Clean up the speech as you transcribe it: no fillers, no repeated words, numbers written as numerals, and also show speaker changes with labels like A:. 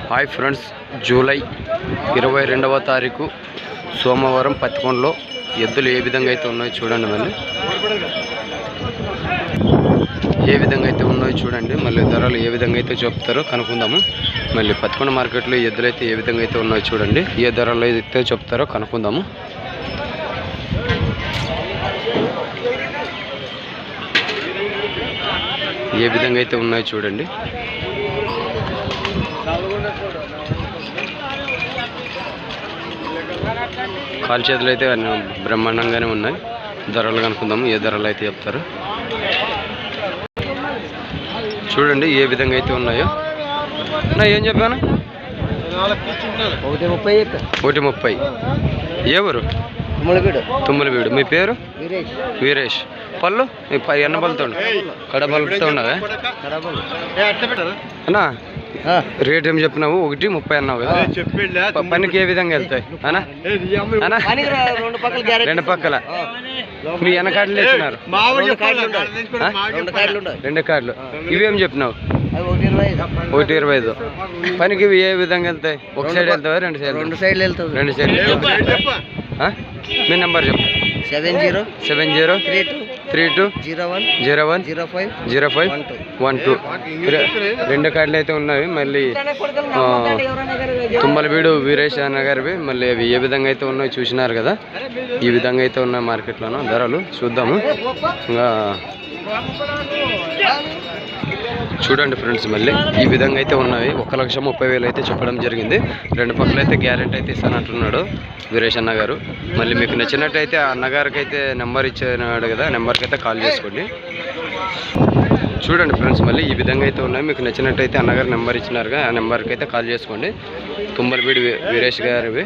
A: Hi friends, July 22వ తారీఖు సోమవారం పత్తికొండలో ఎద్దులు ఏ విధంగా అయితే ఉన్నాయో చూడండి. మళ్ళీ ధరలు ఏ విధంగా అయితే చెప్తారో కనుక్కుందాము. మళ్ళీ పత్తికొండ మార్కెట్లో ఎద్దులు అయితే ఏ విధంగా అయితే ఉన్నాయో చూడండి. ఏ ధరలు అయితే చెప్తారో కనుక్కుందాము. ఏ విధంగా అయితే ఉన్నాయో చూడండి. కాలు చేతులు అయితే బ్రహ్మాండంగానే ఉన్నాయి. ధరలు కనుక్కుందాము, ఏ ధరలు అయితే చెప్తారు చూడండి. ఏ విధంగా అయితే ఉన్నాయో ఏం చెప్పాను, 1:30. ఎవరు? తుమ్మలవీడు. మీ పేరు? వీరేష్. పళ్ళు ఎన్న పళ్ళతో కడపలుతో ఉండవా అన్నా? రేట్ ఏం చెప్పినావు? 1:30 అన్నావు కదా. పనికి ఏ విధంగా వెళ్తాయి అన్నా? రెండు పక్కల మీ వెనకాడలు వేసినారు, 2 కార్డులు. ఇవేం చెప్పినావు? 1:25. పనికి ఇవి ఏ విధంగా వెళ్తాయి? ఒక సైడ్ వెళ్తావా? 2 సైడ్? 2 సైడ్లు వెళ్తావు. 2 సైడ్లు. మీ నెంబర్ చెప్పు. 703232010512. 2 కార్డులు అయితే ఉన్నవి. మళ్ళీ తుమ్మలవీడు వీరేష్ అన్న గారివి. మళ్ళీ అవి ఏ విధంగా అయితే ఉన్నాయో చూసినారు కదా. ఈ విధంగా అయితే ఉన్నాయి మార్కెట్లోనూ. ధరలు చూద్దాము. ఇంకా చూడండి ఫ్రెండ్స్, మళ్ళీ ఈ విధంగా అయితే ఉన్నాయి. 1,30,000 అయితే చెప్పడం జరిగింది. 2 పక్కల అయితే గ్యారెంటీ అయితే ఇస్తానంటున్నాడు వీరేష్ అన్న గారు. మళ్ళీ మీకు నచ్చినట్టయితే ఆ అన్నగారికి అయితే నెంబర్ ఇచ్చినాడు కదా, నెంబర్కి అయితే కాల్ చేసుకోండి. చూడండి ఫ్రెండ్స్, మళ్ళీ ఈ విధంగా అయితే ఉన్నాయి. మీకు నచ్చినట్టయితే అన్నగారు నెంబర్ ఇచ్చినారుగా, ఆ నెంబర్కి అయితే కాల్ చేసుకోండి. తుమ్మలవీడు వీరేష్ గారివి.